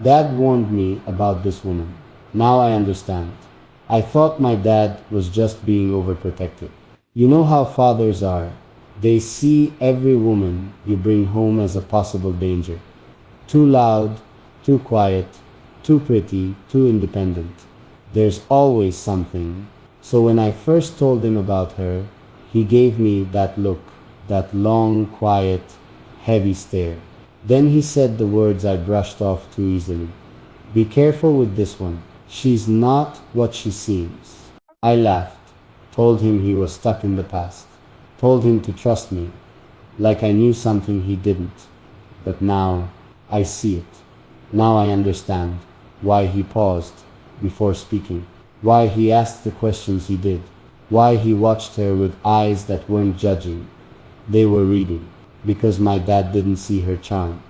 Dad warned me about this woman. Now I understand. I thought my dad was just being overprotective. You know how fathers are. They see every woman you bring home as a possible danger. Too loud, too quiet, too pretty, too independent. There's always something. So when I first told him about her, he gave me that look, that long, quiet, heavy stare. Then he said the words I brushed off too easily. Be careful with this one. She's not what she seems. I laughed, told him he was stuck in the past, told him to trust me, like I knew something he didn't. But now I see it. Now I understand why he paused before speaking, why he asked the questions he did, why he watched her with eyes that weren't judging. They were reading, because my dad didn't see her charm.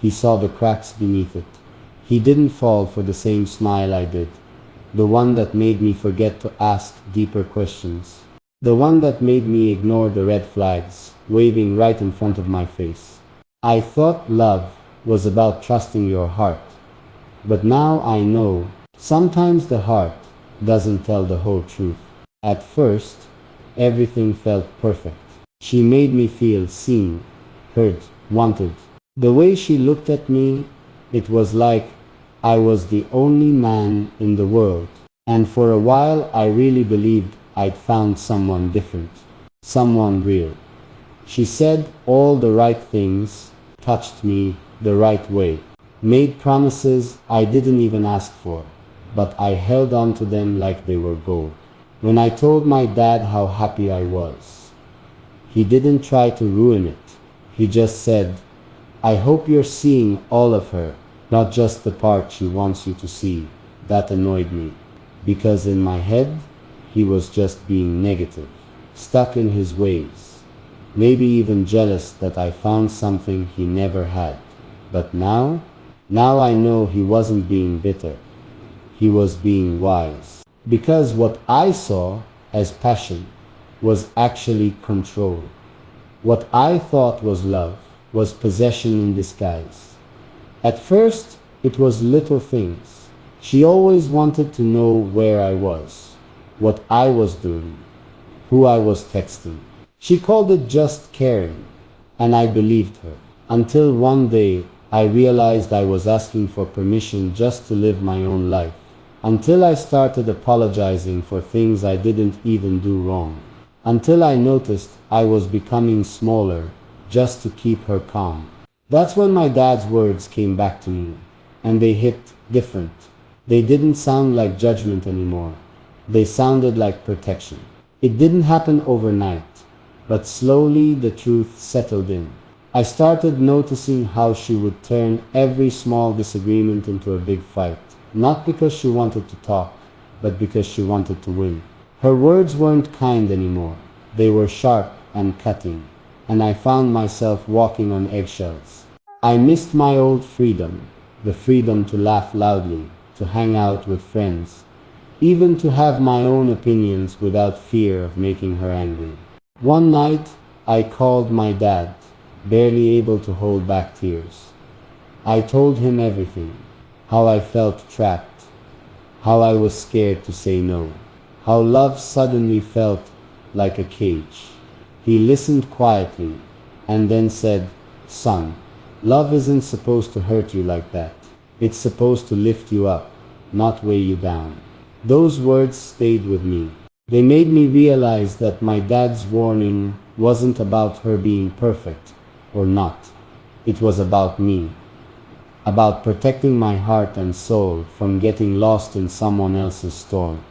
He saw the cracks beneath it. He didn't fall for the same smile I did, the one that made me forget to ask deeper questions, the one that made me ignore the red flags waving right in front of my face. I thought love was about trusting your heart, but now I know sometimes the heart doesn't tell the whole truth. At first, everything felt perfect. She made me feel seen, heard, wanted. The way she looked at me, it was like I was the only man in the world. And for a while I really believed I'd found someone different, someone real. She said all the right things, touched me the right way, made promises I didn't even ask for, but I held on to them like they were gold. When I told my dad how happy I was, he didn't try to ruin it. He just said, I hope you're seeing all of her, not just the part she wants you to see. That annoyed me, because in my head, he was just being negative, stuck in his ways, maybe even jealous that I found something he never had. But now I know he wasn't being bitter. He was being wise. Because what I saw as passion was actually control. What I thought was love was possession in disguise. At first, it was little things. She always wanted to know where I was, what I was doing, who I was texting. She called it just caring, and I believed her. Until one day, I realized I was asking for permission just to live my own life. Until I started apologizing for things I didn't even do wrong. Until I noticed I was becoming smaller just to keep her calm. That's when my dad's words came back to me, and they hit different. They didn't sound like judgment anymore. They sounded like protection. It didn't happen overnight, but slowly the truth settled in. I started noticing how she would turn every small disagreement into a big fight. Not because she wanted to talk, but because she wanted to win. Her words weren't kind anymore. They were sharp and cutting, and I found myself walking on eggshells. I missed my old freedom, the freedom to laugh loudly, to hang out with friends, even to have my own opinions without fear of making her angry. One night, I called my dad, barely able to hold back tears. I told him everything. How I felt trapped, how I was scared to say no, how love suddenly felt like a cage. He listened quietly and then said, Son, love isn't supposed to hurt you like that. It's supposed to lift you up, not weigh you down. Those words stayed with me. They made me realize that my dad's warning wasn't about her being perfect or not. It was about me. About protecting my heart and soul from getting lost in someone else's storm.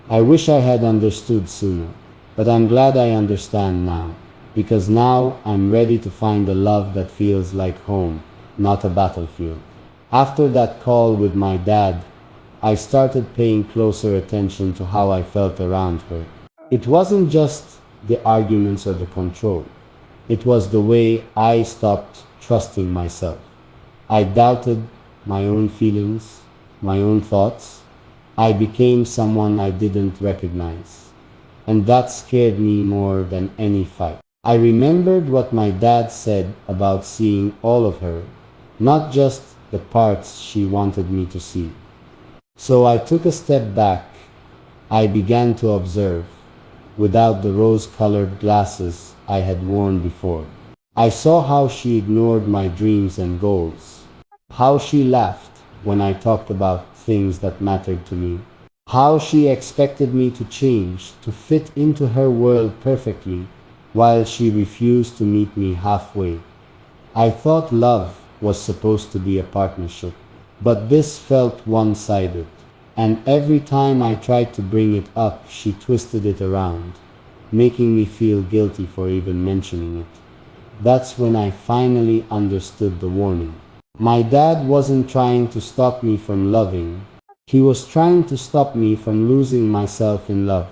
I wish I had understood sooner, but I'm glad I understand now, because now I'm ready to find a love that feels like home, not a battlefield. After that call with my dad, I started paying closer attention to how I felt around her. It wasn't just the arguments or the control. It was the way I stopped trusting myself. I doubted my own feelings, my own thoughts. I became someone I didn't recognize. And that scared me more than any fight. I remembered what my dad said about seeing all of her, not just the parts she wanted me to see. So I took a step back. I began to observe, without the rose-colored glasses I had worn before. I saw how she ignored my dreams and goals, how she laughed when I talked about things that mattered to me, how she expected me to change, to fit into her world perfectly, while she refused to meet me halfway. I thought love was supposed to be a partnership, but this felt one-sided, and every time I tried to bring it up, she twisted it around, making me feel guilty for even mentioning it. That's when I finally understood the warning. My dad wasn't trying to stop me from loving. He was trying to stop me from losing myself in love.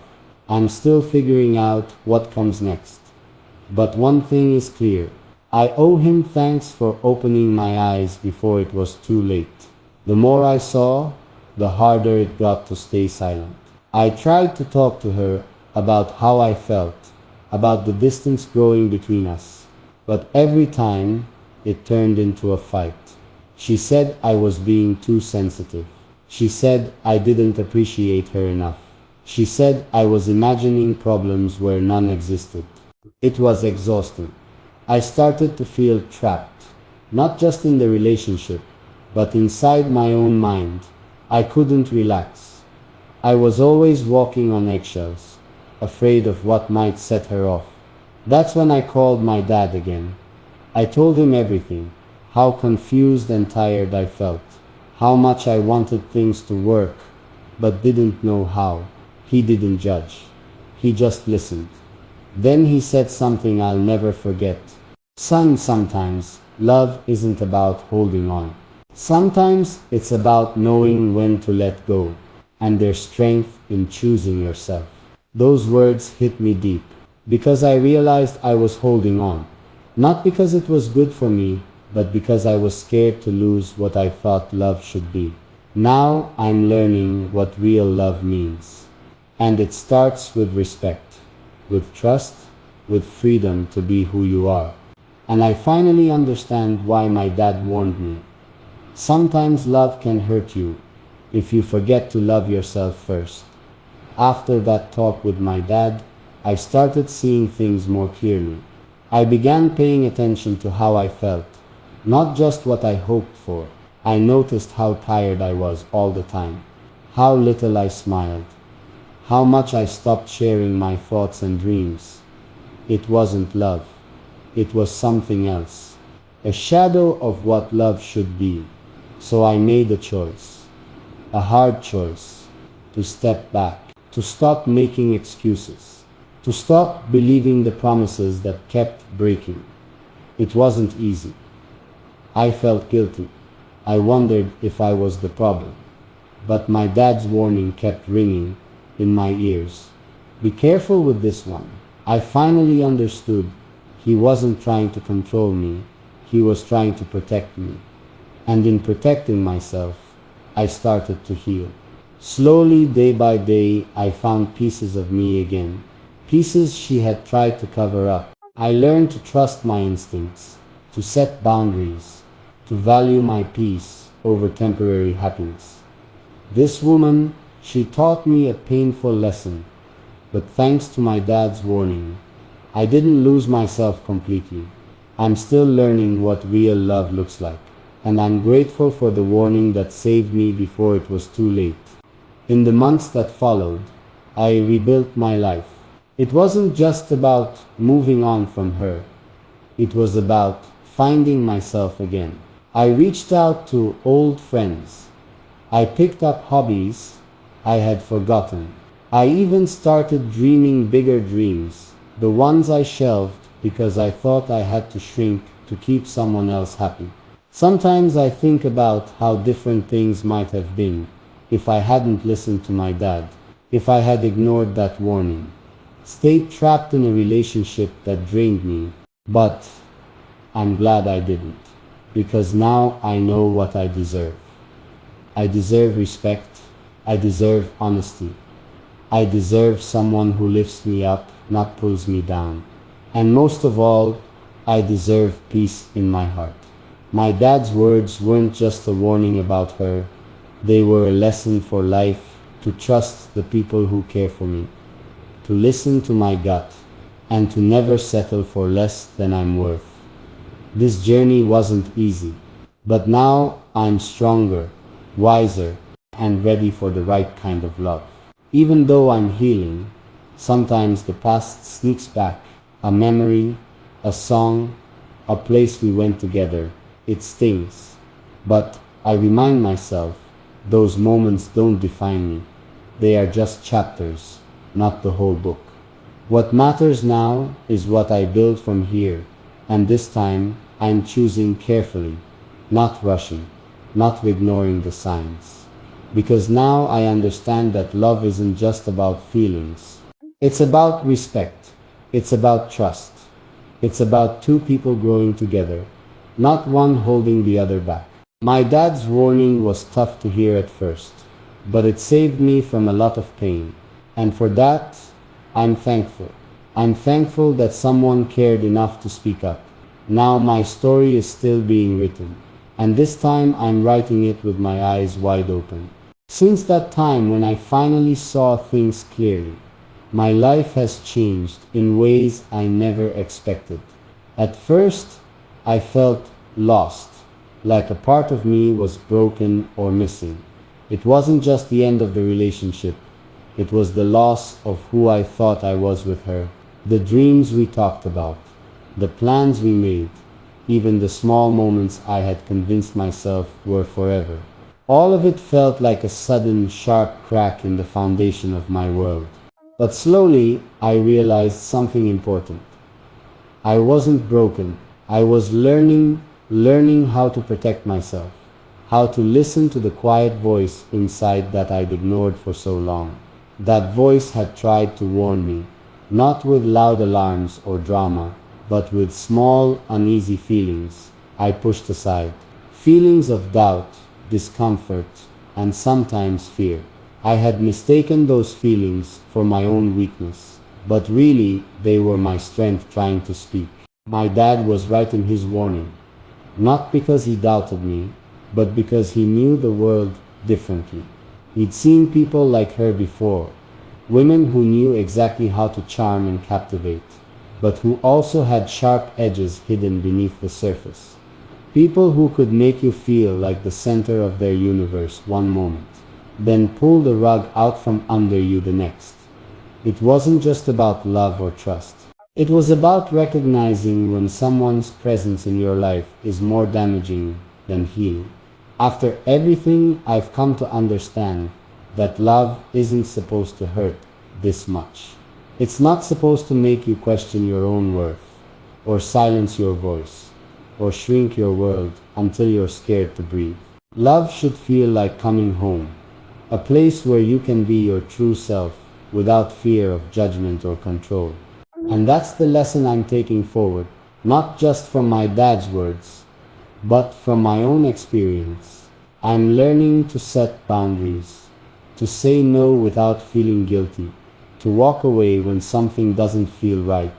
I'm still figuring out what comes next. But one thing is clear. I owe him thanks for opening my eyes before it was too late. The more I saw, the harder it got to stay silent. I tried to talk to her about how I felt, about the distance growing between us. But every time, it turned into a fight. She said I was being too sensitive. She said I didn't appreciate her enough. She said I was imagining problems where none existed. It was exhausting. I started to feel trapped, not just in the relationship, but inside my own mind. I couldn't relax. I was always walking on eggshells, afraid of what might set her off. That's when I called my dad again. I told him everything, how confused and tired I felt, how much I wanted things to work, but didn't know how. He didn't judge. He just listened. Then he said something I'll never forget. Son, sometimes love isn't about holding on. Sometimes it's about knowing when to let go, and there's strength in choosing yourself. Those words hit me deep, because I realized I was holding on. Not because it was good for me, but because I was scared to lose what I thought love should be. Now I'm learning what real love means. And it starts with respect, with trust, with freedom to be who you are. And I finally understand why my dad warned me. Sometimes love can hurt you if you forget to love yourself first. After that talk with my dad, I started seeing things more clearly. I began paying attention to how I felt, not just what I hoped for. I noticed how tired I was all the time, how little I smiled, how much I stopped sharing my thoughts and dreams. It wasn't love. It was something else, a shadow of what love should be. So I made a choice, a hard choice, to step back, to stop making excuses, to stop believing the promises that kept breaking. It wasn't easy. I felt guilty. I wondered if I was the problem. But my dad's warning kept ringing in my ears. Be careful with this one. I finally understood. He wasn't trying to control me. He was trying to protect me. And in protecting myself, I started to heal. Slowly, day by day, I found pieces of me again. Pieces she had tried to cover up. I learned to trust my instincts, to set boundaries, to value my peace over temporary happiness. This woman, she taught me a painful lesson. But thanks to my dad's warning, I didn't lose myself completely. I'm still learning what real love looks like. And I'm grateful for the warning that saved me before it was too late. In the months that followed, I rebuilt my life. It wasn't just about moving on from her. It was about finding myself again. I reached out to old friends. I picked up hobbies I had forgotten. I even started dreaming bigger dreams, the ones I shelved because I thought I had to shrink to keep someone else happy. Sometimes I think about how different things might have been if I hadn't listened to my dad, if I had ignored that warning, stayed trapped in a relationship that drained me. But I'm glad I didn't, because now I know what I deserve. I deserve respect. I deserve honesty. I deserve someone who lifts me up, not pulls me down. And most of all, I deserve peace in my heart. My dad's words weren't just a warning about her, they were a lesson for life, to trust the people who care for me, to listen to my gut, and to never settle for less than I'm worth. This journey wasn't easy, but now I'm stronger, wiser, and ready for the right kind of love. Even though I'm healing, sometimes the past sneaks back, a memory, a song, a place we went together. It stings, but I remind myself, those moments don't define me. They are just chapters, not the whole book. What matters now is what I build from here, and this time I'm choosing carefully, not rushing, not ignoring the signs. Because now I understand that love isn't just about feelings. It's about respect. It's about trust. It's about two people growing together, not one holding the other back. My dad's warning was tough to hear at first, but it saved me from a lot of pain. And for that, I'm thankful. I'm thankful that someone cared enough to speak up. Now my story is still being written, and this time I'm writing it with my eyes wide open. Since that time when I finally saw things clearly, my life has changed in ways I never expected. At first, I felt lost, like a part of me was broken or missing. It wasn't just the end of the relationship, it was the loss of who I thought I was with her, the dreams we talked about, the plans we made, even the small moments I had convinced myself were forever. All of it felt like a sudden, sharp crack in the foundation of my world. But slowly, I realized something important. I wasn't broken. I was learning how to protect myself, how to listen to the quiet voice inside that I'd ignored for so long. That voice had tried to warn me, not with loud alarms or drama, but with small, uneasy feelings I pushed aside. Feelings of doubt, discomfort, and sometimes fear. I had mistaken those feelings for my own weakness, but really they were my strength trying to speak. My dad was right in his warning, not because he doubted me, but because he knew the world differently. He'd seen people like her before, women who knew exactly how to charm and captivate, but who also had sharp edges hidden beneath the surface. People who could make you feel like the center of their universe one moment, then pull the rug out from under you the next. It wasn't just about love or trust. It was about recognizing when someone's presence in your life is more damaging than healing. After everything, I've come to understand that love isn't supposed to hurt this much. It's not supposed to make you question your own worth, or silence your voice, or shrink your world until you're scared to breathe. Love should feel like coming home, a place where you can be your true self without fear of judgment or control. And that's the lesson I'm taking forward, not just from my dad's words, but from my own experience. I'm learning to set boundaries, to say no without feeling guilty, to walk away when something doesn't feel right,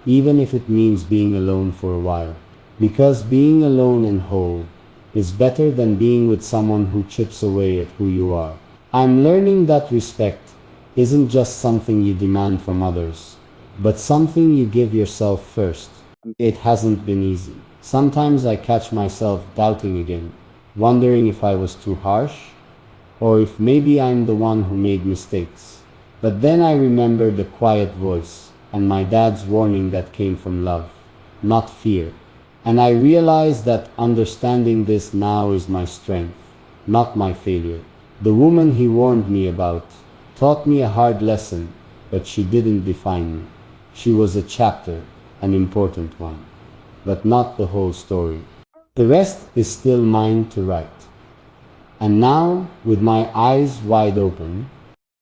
even if it means being alone for a while. Because being alone and whole is better than being with someone who chips away at who you are. I'm learning that respect isn't just something you demand from others, but something you give yourself first. It hasn't been easy. Sometimes I catch myself doubting again, wondering if I was too harsh, or if maybe I'm the one who made mistakes. But then I remember the quiet voice and my dad's warning that came from love, not fear. And I realize that understanding this now is my strength, not my failure. The woman he warned me about taught me a hard lesson, but she didn't define me. She was a chapter, an important one, but not the whole story. The rest is still mine to write. And now, with my eyes wide open,